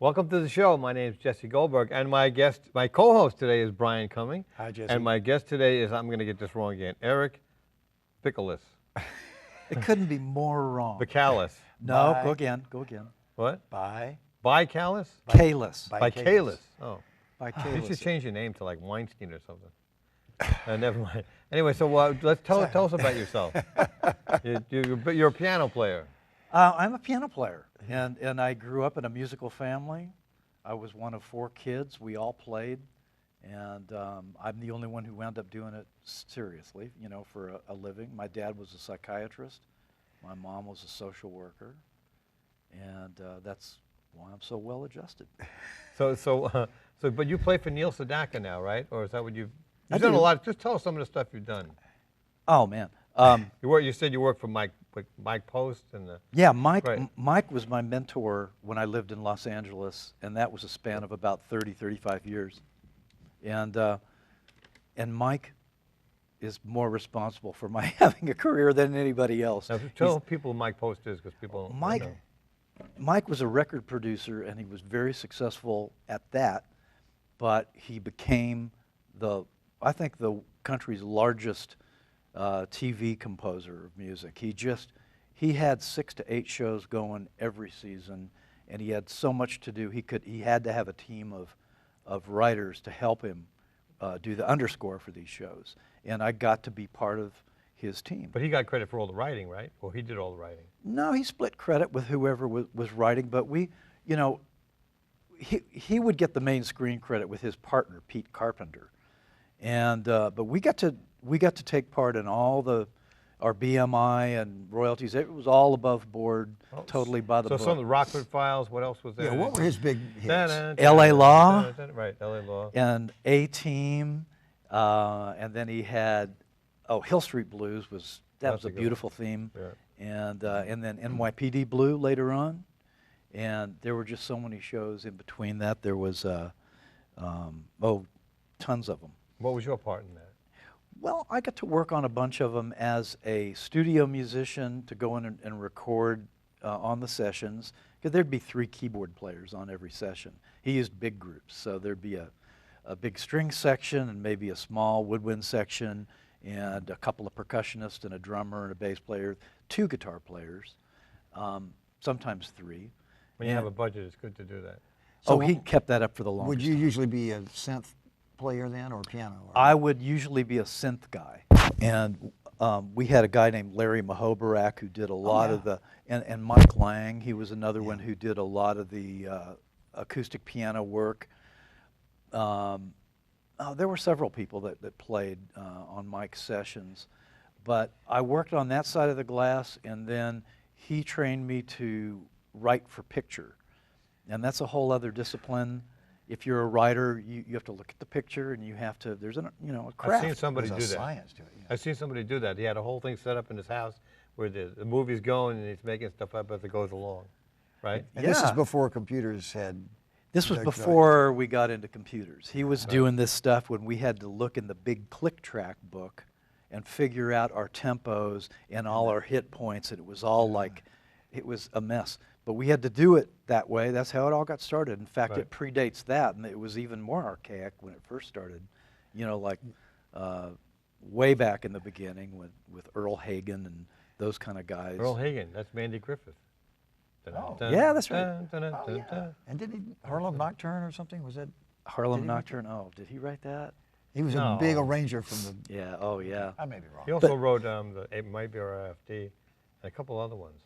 Welcome to the show. My name is Jesse Goldberg, and my co-host today is Brian Cumming. Hi, Jesse. And my guest today is, I'm going to get this wrong again, Eric Bikales. It couldn't be more wrong. Bikales. No, go again. What? Bikales. Bikales. Oh. Bikales. You should change your name to like Weinstein or something. Never mind. Anyway, so let's tell us about yourself. You're a piano player. I'm a piano player, and I grew up in a musical family. I was one of 4 kids. We all played, and I'm the only one who wound up doing it seriously, for a living. My dad was a psychiatrist. My mom was a social worker, and that's why I'm so well adjusted. But you play for Neil Sedaka now, right? Or is that what you've done do. a lot? Just tell us some of the stuff you've done. Oh man. You said you worked for Mike Post and the. Yeah, Mike. Right. Mike was my mentor when I lived in Los Angeles, and that was a span of about 35 years. And Mike is more responsible for my having a career than anybody else. Now, tell people who Mike Post is, because people. Mike was a record producer, and he was very successful at that. But he became I think the country's largest TV composer of music. He had 6 to 8 shows going every season, and he had so much to do. He had to have a team of writers to help him do the underscore for these shows, and I got to be part of his team. But he got credit for all the writing, right? Or he did all the writing? No, he split credit with whoever was writing, but he would get the main screen credit with his partner Pete Carpenter, and but we got to take part in all our BMI and royalties. It was all above board, totally by the book. So some of the Rockford Files. What else was there? Yeah, what were his big hits? L.A. Law. Right, L.A. Law. And A-Team, and then he had Hill Street Blues was a beautiful theme, yeah. And then NYPD Blue later on, and there were just so many shows in between that. There was tons of them. What was your part in that? Well, I got to work on a bunch of them as a studio musician to go in and record on the sessions, because there'd be 3 keyboard players on every session. He used big groups, so there'd be a big string section and maybe a small woodwind section and a couple of percussionists and a drummer and a bass player, 2 guitar players, sometimes 3. When you have a budget, it's good to do that. So he kept that up for the longest Would you time. usually be a synth player then, or piano? I would usually be a synth guy, and we had a guy named Larry Mahobarak who did a lot of and Mike Lang, he was another one who did a lot of the acoustic piano work. There were several people that played on Mike's sessions, but I worked on that side of the glass, and then he trained me to write for picture, and that's a whole other discipline. If you're a writer, you have to look at the picture, and you have to. There's a craft. I've seen somebody do that. Science to it. Yeah. I've seen somebody do that. He had a whole thing set up in his house where the movie's going, and he's making stuff up as it goes along, right? And this is before computers had. This was before we got into computers. He was doing this stuff when we had to look in the big click track book and figure out our tempos and all our hit points, and it was all like, it was a mess. But we had to do it that way. That's how it all got started. In fact, it predates that, and it was even more archaic when it first started. Way back in the beginning with Earl Hagen and those kind of guys. Earl Hagen, that's Mandy Griffith. Yeah, that's right. And didn't Harlem Nocturne or something? Was that Harlem Nocturne? Oh, did he write that? He was a big arranger from the. Yeah. Oh, yeah. I may be wrong. He also wrote It Might Be RFD and a couple other ones.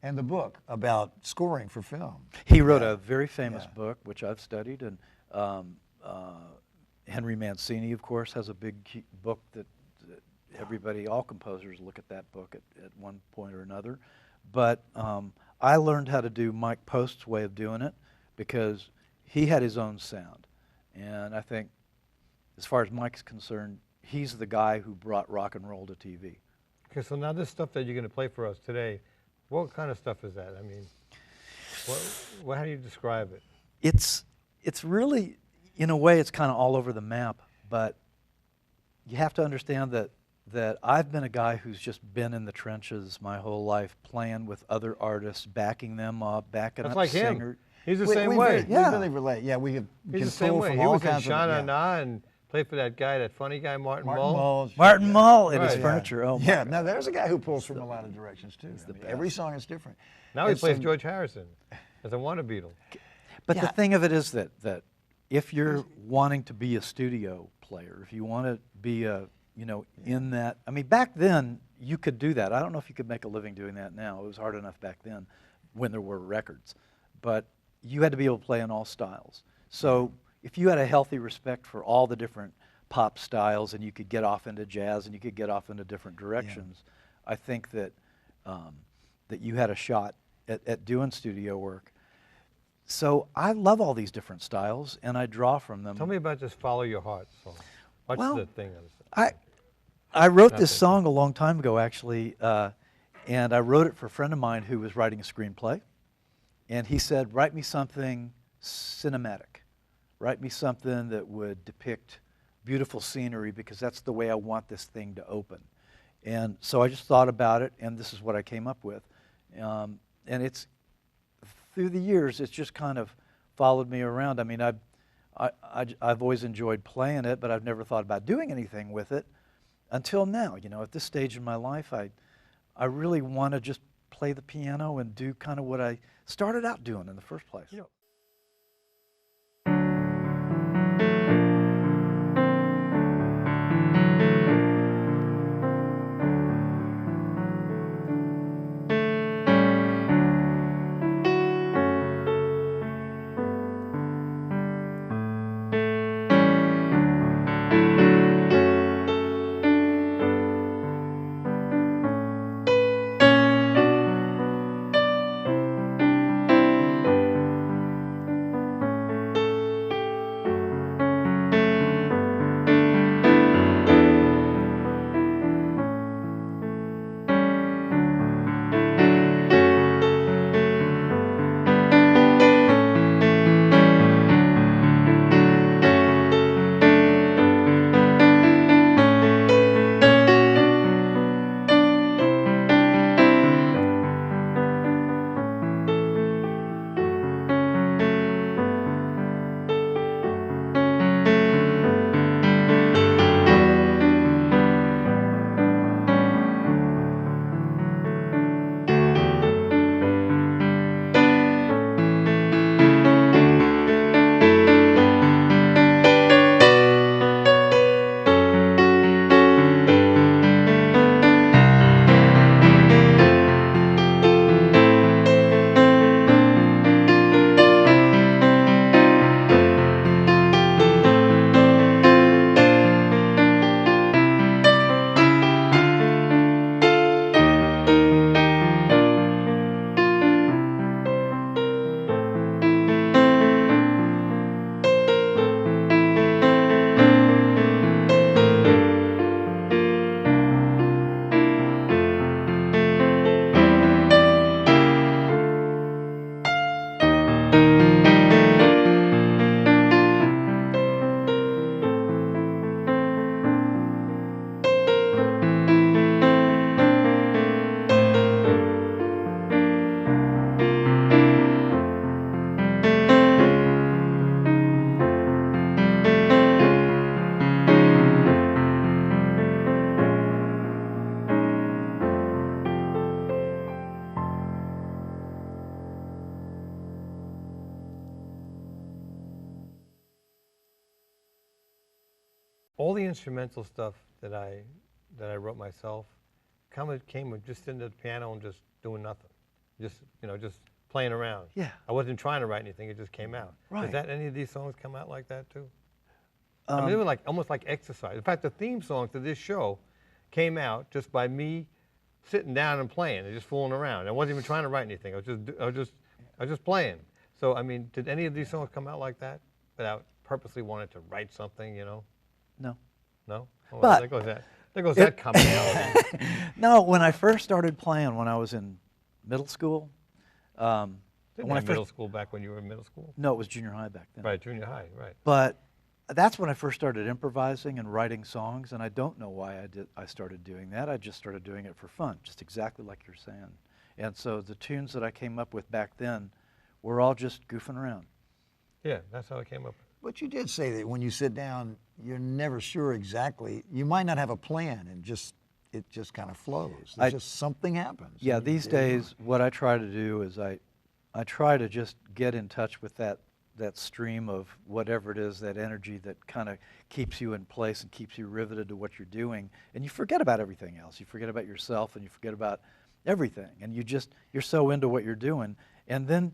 And the book about scoring for film. He wrote a very famous book, which I've studied, and Henry Mancini, of course, has a big book that everybody, all composers look at that book at one point or another. But I learned how to do Mike Post's way of doing it because he had his own sound. And I think, as far as Mike's concerned, he's the guy who brought rock and roll to TV. Okay, so now this stuff that you're going to play for us today, what kind of stuff is that? I mean, how do you describe it? It's really, in a way, it's kind of all over the map, but you have to understand that I've been a guy who's just been in the trenches my whole life, playing with other artists, backing them up, backing That's up like singers. He's the We- same we way. really- Yeah. We really relate. Yeah, we can He's the pull same way. from He all was in kinds of. Shana yeah. Na and played for that guy, that funny guy, Martin Martin Mull. Mull. Martin Mull and his Right. furniture. Oh, my Yeah, God. no, there's a guy who pulls from a lot of directions too. the Every best. song is different. Now he And plays so- George Harrison as a wanna Beatle. But Yeah. the thing of it is that if you're wanting to be a studio player, if you want to be a, in that, I mean, back then you could do that. I don't know if you could make a living doing that now. It was hard enough back then when there were records. But you had to be able to play in all styles. So if you had a healthy respect for all the different pop styles and you could get off into jazz and you could get off into different directions, I think that that you had a shot at doing studio work. So I love all these different styles, and I draw from them. Tell me about this Follow Your Heart song. What's Well, the thing? I wrote Not this that song a long time ago, actually, and I wrote it for a friend of mine who was writing a screenplay, and he said, write me something cinematic. Write me something that would depict beautiful scenery because that's the way I want this thing to open. And so I just thought about it, and this is what I came up with. And it's, through the years, it's just kind of followed me around. I mean, I've always enjoyed playing it, but I've never thought about doing anything with it until now. At this stage in my life, I really want to just play the piano and do kind of what I started out doing in the first place. All the instrumental stuff that I wrote myself came with just into the piano and just doing nothing, just playing around. Yeah. I wasn't trying to write anything; it just came out. Right. Does that any of these songs come out like that too? I mean, they were almost like exercise. In fact, the theme song to this show came out just by me sitting down and playing and just fooling around. I wasn't even trying to write anything. I was just playing. So I mean, did any of these songs come out like that without purposely wanting to write something? No. No. Oh, But- there goes that. There goes that commonality. No, when I first started playing when I was in middle school, Didn't when I have first, middle school back when you were in middle school. no, it was junior high back then. Right, junior high, right. But that's when I first started improvising and writing songs, and I don't know why I started doing that. I just started doing it for fun, just exactly like you're saying. And so the tunes that I came up with back then we're all just goofing around. Yeah, that's how it came up. But you did say that when you sit down, you're never sure exactly. You might not have a plan, and it just kind of flows. There's just something happens. Yeah, and you these dig in. days, what I try to do is I try to just get in touch with that stream of whatever it is, that energy that kind of keeps you in place and keeps you riveted to what you're doing, and you forget about everything else. You forget about yourself, and you forget about everything, and you're so into what you're doing, and then,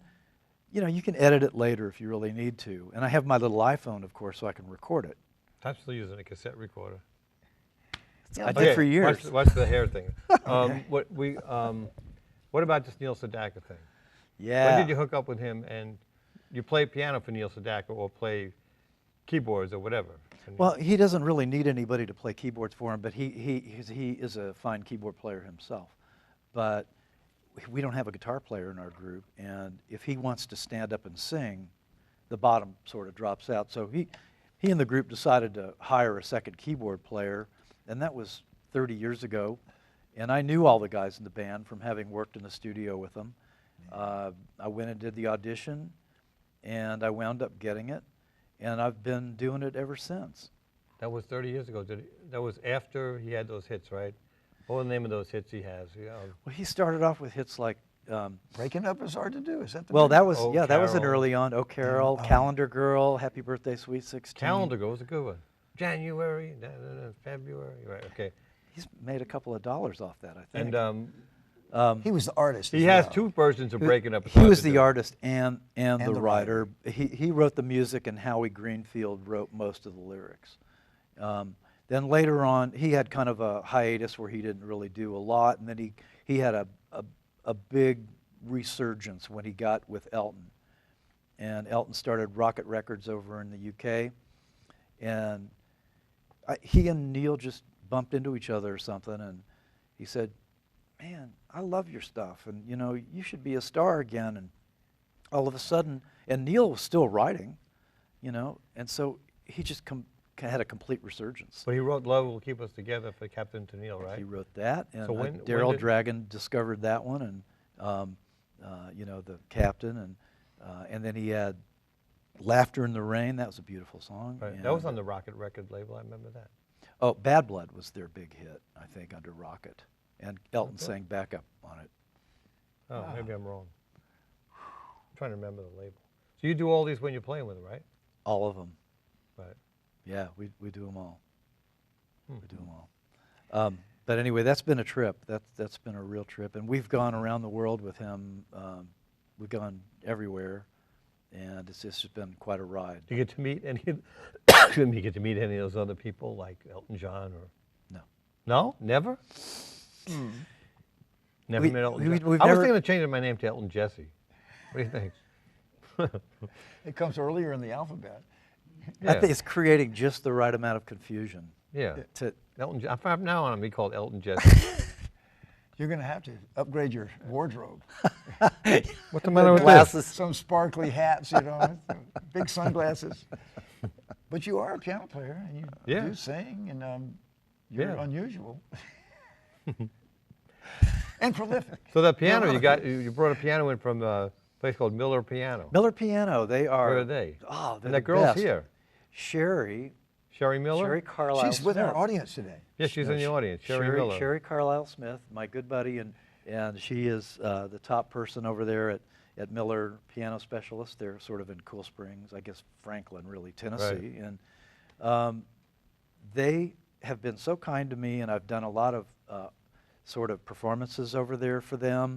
you know, you can edit it later if you really need to. And I have my little iPhone, of course, so I can record it. I'm still using a cassette recorder. I did for years. Watch the hair thing. What about this Neil Sedaka thing? Yeah. When did you hook up with him and you play piano for Neil Sedaka or play keyboards or whatever? Well, he doesn't really need anybody to play keyboards for him, but he is a fine keyboard player himself. But we don't have a guitar player in our group, and if he wants to stand up and sing, the bottom sort of drops out. So he and the group decided to hire a second keyboard player, and that was 30 years ago. And I knew all the guys in the band from having worked in the studio with them. I went and did the audition, and I wound up getting it, and I've been doing it ever since. That was 30 years ago. That was after he had those hits, right? What were the name of those hits he has? Well, he started off with hits like Breaking up is hard to do. Is that the well, big- that was Oh, that was an Carol. early on. Oh, Carol, Calendar Girl, Happy Birthday, Sweet 16. Calendar Girl was a good one. January, February, right? Okay. He's made a couple of dollars off that, I think. And He was the artist. he as has well. two versions of Breaking Up. It's He hard was to the do. artist and the the writer. He wrote the music, and Howie Greenfield wrote most of the lyrics. Then later on, he had kind of a hiatus where he didn't really do a lot, and then he had a big resurgence when he got with Elton. And Elton started Rocket Records over in the UK, and he and Neil just bumped into each other or something, and he said, "Man, I love your stuff, and you know, you should be a star again." And all of a sudden, and Neil was still writing, you know, and so he just had a complete resurgence. But he wrote "Love Will Keep Us Together" for Captain Tennille, right? He wrote that, and So when Daryl did- Dragon discovered that one, and you know, the Captain, and then he had "Laughter in the Rain." That was a beautiful song. Right. And That was on the Rocket record label. I remember that. oh, Bad Blood was their big hit, I think, under Rocket, and Elton Okay. sang backup on it. Oh, maybe I'm wrong. I'm trying to remember the label. So you do all these when you're playing with him, right? All of them. Right. Yeah, we do them all. We do them all. Hmm. But anyway, that's been a trip. That's been a real trip, and we've gone around the world with him. We've gone everywhere, and it's just been quite a ride. Do you get to meet any? You get to meet any of those other people like Elton John or? No. No, never. Never We- met Elton we- John. we've I was never- thinking of changing my name to Elton Jesse. What do you think? It comes earlier in the alphabet. I think it's creating just the right amount of confusion. Yeah. To Elton. From now on, I'm be called Elton Jesse. You're going to have to upgrade your wardrobe. What's the matter with this? glasses. Some sparkly hats, you know, big sunglasses. But you are a piano player, and you Yeah. do sing, and you're Yeah. unusual. And prolific. So that piano you brought a piano in from a place called Miller Piano. Miller Piano, they are. Where are they? Oh, they're And that the girl's best. here. Sherry Miller. Sherry Carlisle She's with our Smith. audience today. Yeah, she's in the audience. Sherry Miller. Sherry Carlisle Smith, my good buddy, and she is the top person over there at Miller Piano Specialist. They're sort of in Cool Springs, I guess Franklin, really, Tennessee. And they have been so kind to me, and I've done a lot of sort of performances over there for them.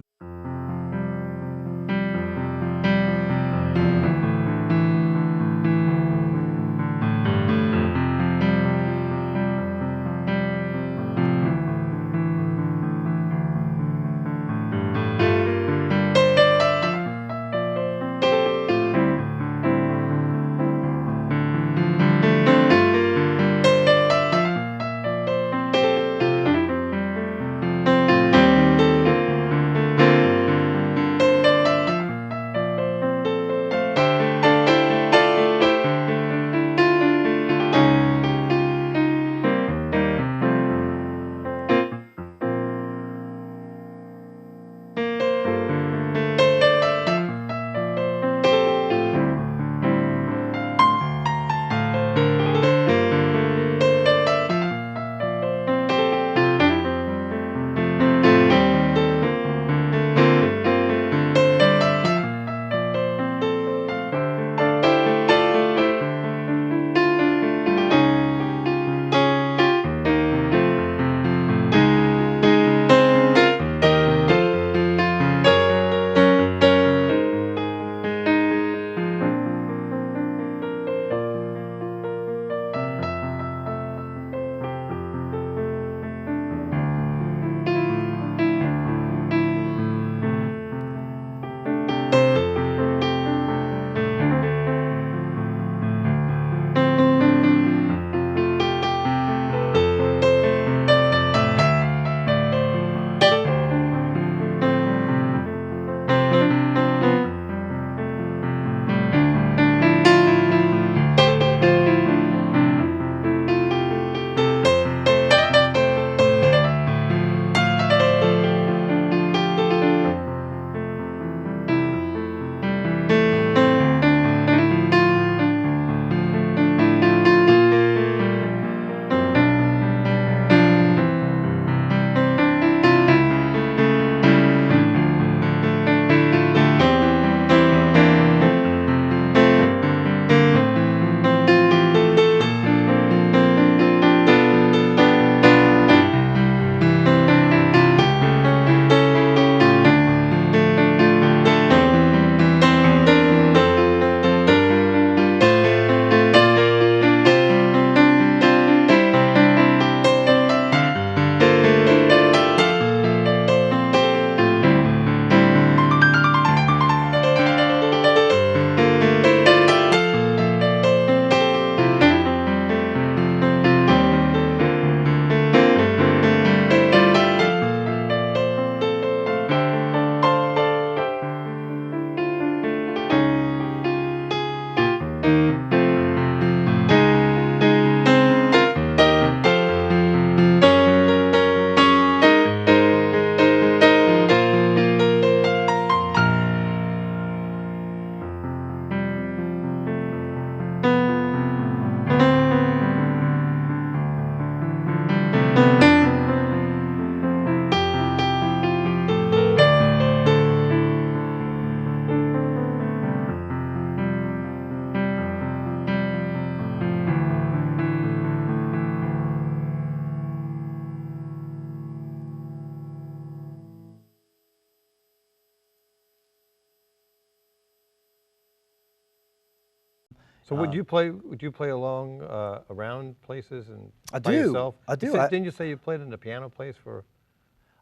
So would you play? Would you play along around places and I by do. yourself? I do. Didn't you say you played in the piano place for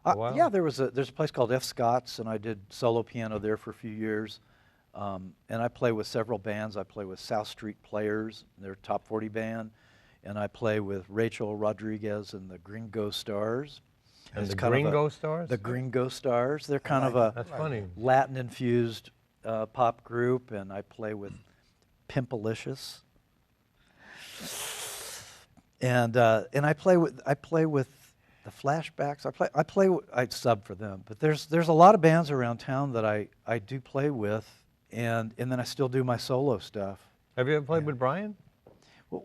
a while? Yeah, there's a place called F. Scott's, and I did solo piano there for a few years. And I play with several bands. I play with South Street Players, their top 40 band, and I play with Rachel Rodriguez and the Gringo Stars. And it's the kind of Gringo Stars? The Gringo Stars. They're kind of a That's funny. Latin-infused pop group, and I play with Pimpalicious. And I play with the Flashbacks. I sub for them. But there's a lot of bands around town that I do play with, and then I still do my solo stuff. Have you ever played with Brian? Well,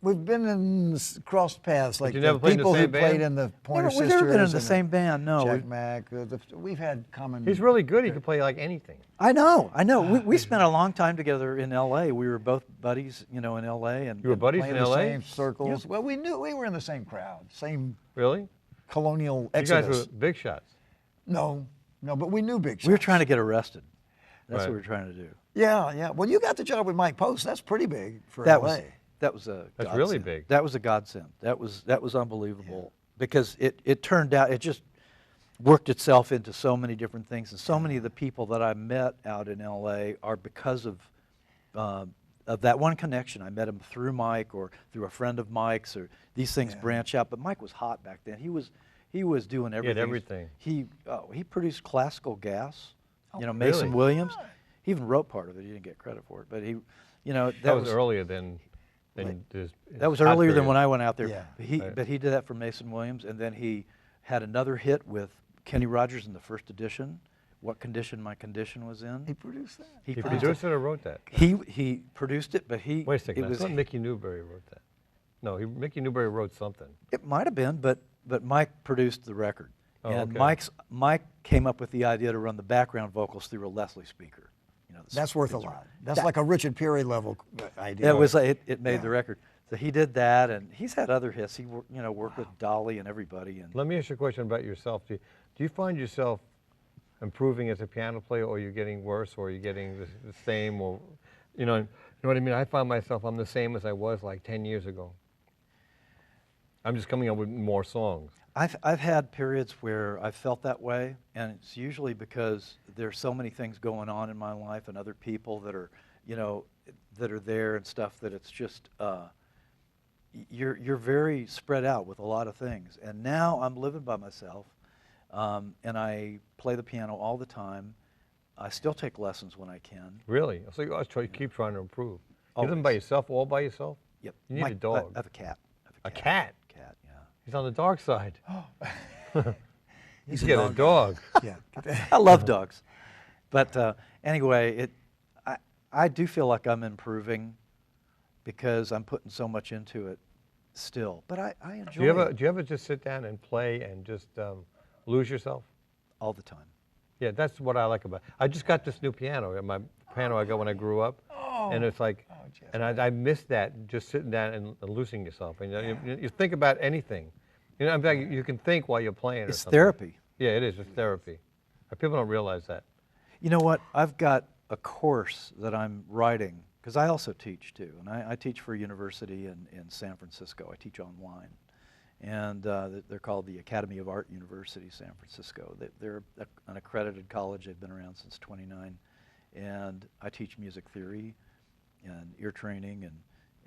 We've been in crossed paths, like you the never played in the people who same band? played in the Pointer we've Sisters. never been in and the same band. No, Jack Mack. We've had common. He's really good. He can play like anything. I know. We spent a long time together in L.A. We were both buddies, in L.A. and You were buddies playing in the L.A.? same circles. Well, we knew we were in the same crowd, same Really? colonial You guys exodus. were big shots. No, but we knew Big Shots. We were trying to get arrested. That's Right. what we were trying to do. Yeah. Well, you got the job with Mike Post. That's pretty big for That LA. was that was a That's godsend. really big. That was a godsend. That was unbelievable because it turned out it just worked itself into so many different things, and so many of the people that I met out in L.A. are because of that one connection. I met him through Mike or through a friend of Mike's, or these things branch out. But Mike was hot back then. He was doing everything. He had everything. He produced Classical Gas. Oh, Mason really? Williams. He even wrote part of it. He didn't get credit for it, but he, That was earlier than this. that was hot earlier than period. when I went out there. Yeah. But he did that for Mason Williams, and then he had another hit with Kenny Rogers in the first edition. What Condition My Condition was in. He produced that. He produced it or wrote that? He produced it, but Wait a second. It I was, thought Mickey Newbury wrote that. No, Mickey Newbury wrote something. it might have been, but Mike produced the record, Oh, and okay. Mike came up with the idea to run the background vocals through a Leslie speaker. That's worth a lot. That's like a Richard Peary level idea. It was it made the record. So he did that, and he's had other hits. He worked with Dolly and everybody. And Let me ask you a question about yourself. Do you find yourself improving as a piano player, or you're getting worse, or you're getting the same, or you know what I mean? I find myself I'm the same as I was like 10 years ago. I'm just coming up with more songs. I've had periods where I've felt that way, and it's usually because there's so many things going on in my life and other people that are, that are there and stuff that it's just you're very spread out with a lot of things. And now I'm living by myself, and I play the piano all the time. I still take lessons when I can. Really? So you always keep trying to improve. You live Always. by yourself, all by yourself? Yep. You need a dog. I have a cat. A cat? Cat, yeah. He's on the dark side. He's You get a dog. Yeah. I love dogs. But anyway, I do feel like I'm improving because I'm putting so much into it still. But I enjoy it Do you ever just sit down and play and just lose yourself? all the time. Yeah, that's what I like about it. I just got this new piano. My piano I got when I grew up. And it's like, and I miss that, just sitting down and losing yourself. And you think about anything. In fact, you can think while you're playing. It's or something. therapy. Yeah, it is. It's therapy. People don't realize that. You know what? I've got a course that I'm writing, because I also teach too. And I teach for a university in San Francisco. I teach online. And they're called the Academy of Art University, San Francisco. They're an accredited college. They've been around since '29. And I teach music theory and ear training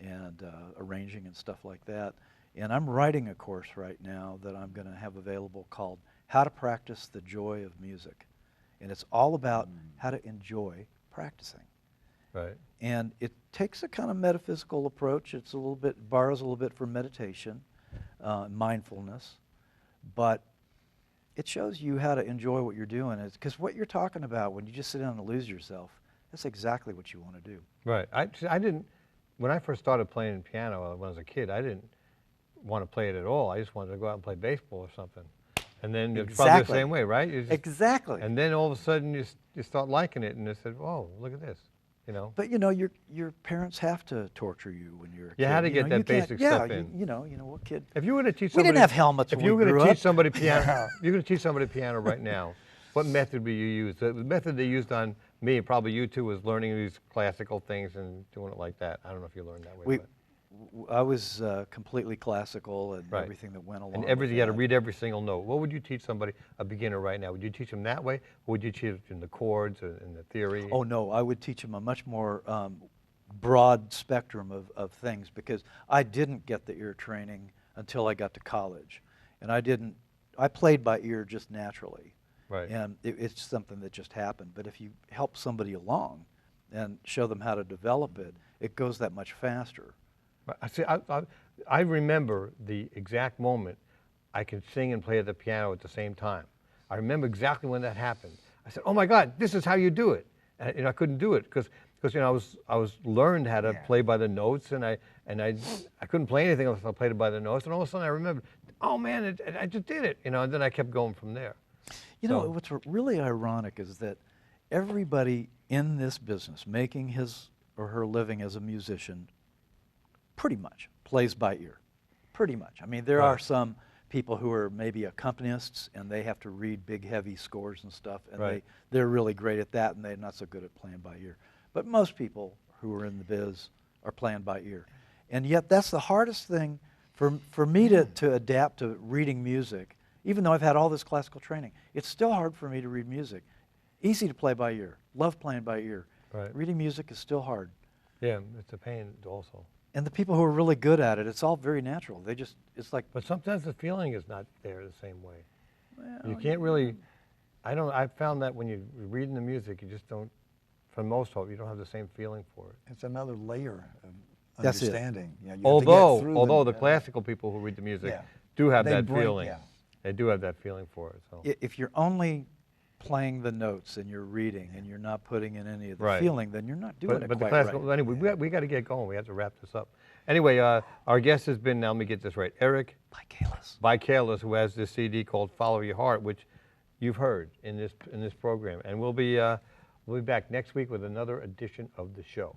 and arranging and stuff like that. And I'm writing a course right now that I'm going to have available called How to Practice the Joy of Music. And it's all about how to enjoy practicing. Right. And it takes a kind of metaphysical approach. It's borrows a little bit from meditation, mindfulness, but it shows you how to enjoy what you're doing. Because what you're talking about when you just sit down and lose yourself, that's exactly what you want to do. Right. I didn't, when I first started playing piano when I was a kid, I didn't want to play it at all. I just wanted to go out and play baseball or something. And then it's probably the same way, right? Exactly. And then all of a sudden you start liking it, and you said, "Oh, look at this," But your parents have to torture you when you're a kid. You had to get that basic stuff in. You know what kid? If you were to teach We somebody, didn't have helmets If when you we were grew going to up. teach somebody piano, you're going to teach somebody piano right now. What method would you use? The method they used on me, and probably you too, was learning these classical things and doing it like that. I don't know if you learned that way. I was completely classical and Right. everything that went along And with everything, you had to that. read every single note. What would you teach somebody, a beginner right now? Would you teach them that way, or would you teach them in the chords or in the theory? Oh no, I would teach them a much more broad spectrum of things, because I didn't get the ear training until I got to college, and I played by ear just naturally, Right. and it's something that just happened. But if you help somebody along and show them how to develop it, it goes that much faster. See, I remember the exact moment I could sing and play at the piano at the same time. I remember exactly when that happened. I said, "Oh my God, this is how you do it!" And I couldn't do it because I was learned how to play by the notes, and I couldn't play anything unless I played it by the notes. And all of a sudden, I remembered, "Oh man, I just did it!" And then I kept going from there. You know, what's really ironic is that everybody in this business, making his or her living as a musician, pretty much plays by ear. Pretty much. I mean, there are some people who are maybe accompanists, and they have to read big, heavy scores and stuff, and they're really great at that, and they're not so good at playing by ear. But most people who are in the biz are playing by ear. And yet that's the hardest thing for me to adapt to reading music. Even though I've had all this classical training, it's still hard for me to read music. Easy to play by ear. Love playing by ear. Right. Reading music is still hard. Yeah, it's a pain also. And the people who are really good at it, it's all very natural. It's like... But sometimes the feeling is not there the same way. Well, You can't really, I've found that when you're reading the music, you just don't, for the most part, you don't have the same feeling for it. It's another layer of That's it. understanding. You know, you have to get through Although the them. classical people who read the music Yeah. do have They that bring- feeling. yeah. They do have that feeling for it. So. If you're only playing the notes and you're reading and you're not putting in any of the Right. feeling, then you're not doing it But the quite classical, right. anyway, we got to get going. We have to wrap this up. Anyway, our guest has been, now let me get this right, Eric Bikales, who has this CD called Follow Your Heart, which you've heard in this program. And we'll be back next week with another edition of the show.